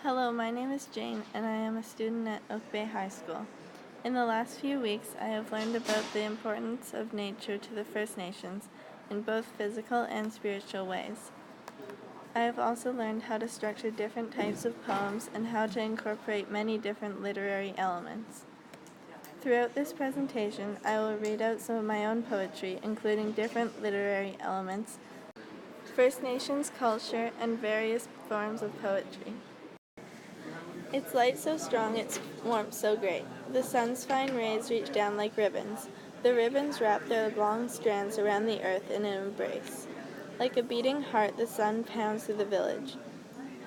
Hello, my name is Jane, and I am a student at Oak Bay High School. In the last few weeks, I have learned about the importance of nature to the First Nations in both physical and spiritual ways. I have also learned how to structure different types of poems and how to incorporate many different literary elements. Throughout this presentation, I will read out some of my own poetry, including different literary elements, First Nations culture, and various forms of poetry. Its light so strong, its warmth so great. The sun's fine rays reach down like ribbons. The ribbons wrap their long strands around the earth in an embrace. Like a beating heart, the sun pounds through the village.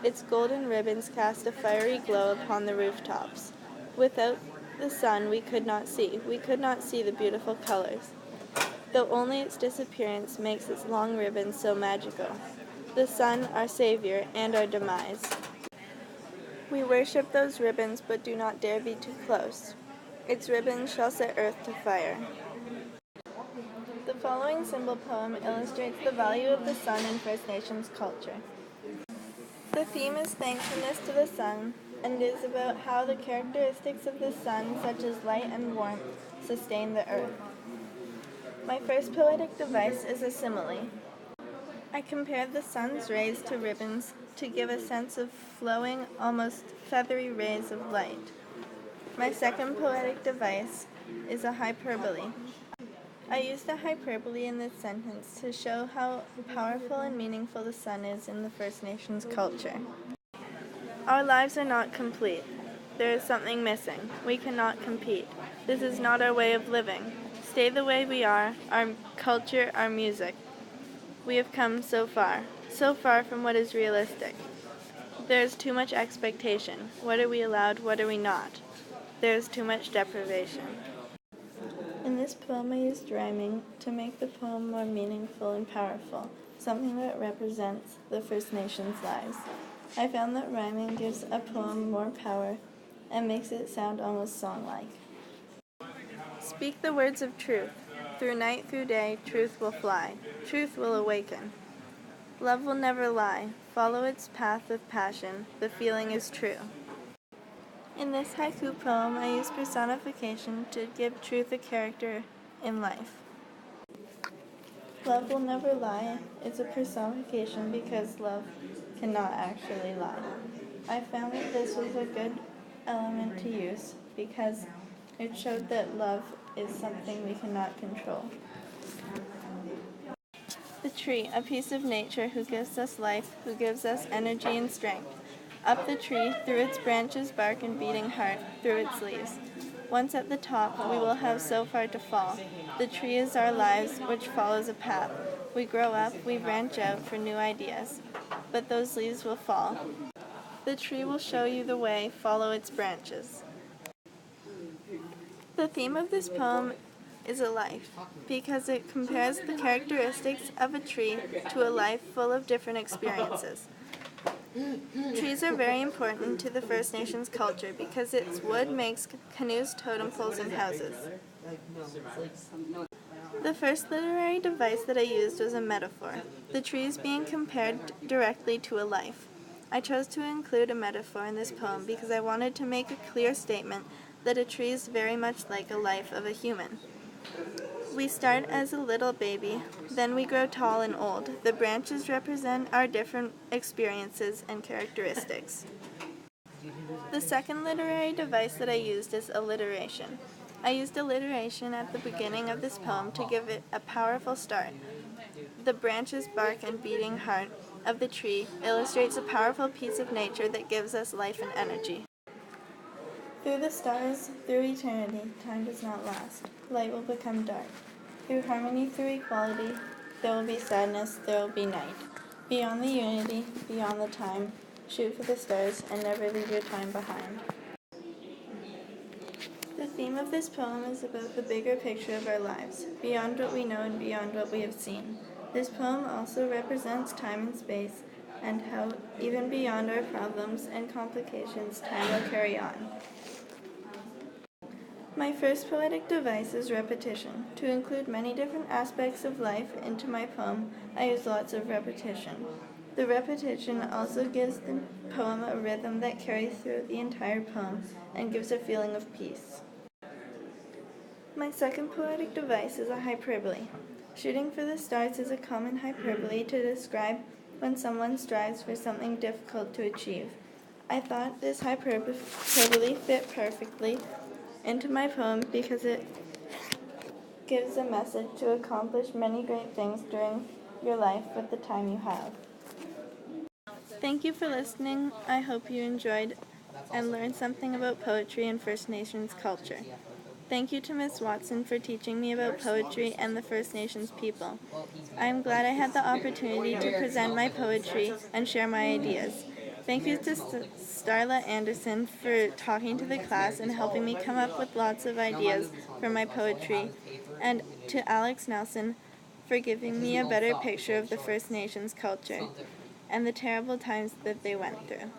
Its golden ribbons cast a fiery glow upon the rooftops. Without the sun, we could not see. We could not see the beautiful colors, though only its disappearance makes its long ribbons so magical. The sun, our savior, and our demise. We worship those ribbons, but do not dare be too close. Its ribbons shall set earth to fire. The following symbol poem illustrates the value of the sun in First Nations culture. The theme is thankfulness to the sun, and is about how the characteristics of the sun, such as light and warmth, sustain the earth. My first poetic device is a simile. I compared the sun's rays to ribbons to give a sense of flowing, almost feathery rays of light. My second poetic device is a hyperbole. I used a hyperbole in this sentence to show how powerful and meaningful the sun is in the First Nations culture. Our lives are not complete. There is something missing. We cannot compete. This is not our way of living. Stay the way we are, our culture, our music. We have come so far from what is realistic. There is too much expectation. What are we allowed, what are we not? There is too much deprivation. In this poem, I used rhyming to make the poem more meaningful and powerful, something that represents the First Nations lives. I found that rhyming gives a poem more power and makes it sound almost song-like. Speak the words of truth. Through night, through day, truth will fly. Truth will awaken. Love will never lie. Follow its path with passion. The feeling is true. In this haiku poem, I use personification to give truth a character in life. Love will never lie. It's a personification because love cannot actually lie. I found that this was a good element to use because it showed that love is something we cannot control. The tree, a piece of nature who gives us life, who gives us energy and strength. Up the tree, through its branches, bark, and beating heart, through its leaves. Once at the top, we will have so far to fall. The tree is our lives, which follows a path. We grow up, we branch out for new ideas. But those leaves will fall. The tree will show you the way, follow its branches. The theme of this poem is a life, because it compares the characteristics of a tree to a life full of different experiences. Trees are very important to the First Nations culture because its wood makes canoes, totem poles, and houses. The first literary device that I used was a metaphor, the trees being compared directly to a life. I chose to include a metaphor in this poem because I wanted to make a clear statement that a tree is very much like a life of a human. We start as a little baby, then we grow tall and old. The branches represent our different experiences and characteristics. The second literary device that I used is alliteration. I used alliteration at the beginning of this poem to give it a powerful start. The branches, bark, and beating heart of the tree illustrates a powerful piece of nature that gives us life and energy. Through the stars, through eternity, time does not last. Light will become dark. Through harmony, through equality, there will be sadness, there will be night. Beyond the unity, beyond the time, shoot for the stars and never leave your time behind. The theme of this poem is about the bigger picture of our lives, beyond what we know and beyond what we have seen. This poem also represents time and space, and how, even beyond our problems and complications, time will carry on. My first poetic device is repetition. To include many different aspects of life into my poem, I use lots of repetition. The repetition also gives the poem a rhythm that carries through the entire poem and gives a feeling of peace. My second poetic device is a hyperbole. Shooting for the stars is a common hyperbole to describe when someone strives for something difficult to achieve. I thought this hyperbole fit perfectly into my poem because it gives a message to accomplish many great things during your life with the time you have. Thank you for listening. I hope you enjoyed and learned something about poetry and First Nations culture. Thank you to Ms. Watson for teaching me about poetry and the First Nations people. I am glad I had the opportunity to present my poetry and share my ideas. Thank you to Starla Anderson for talking to the class and helping me come up with lots of ideas for my poetry, and to Alex Nelson for giving me a better picture of the First Nations culture and the terrible times that they went through.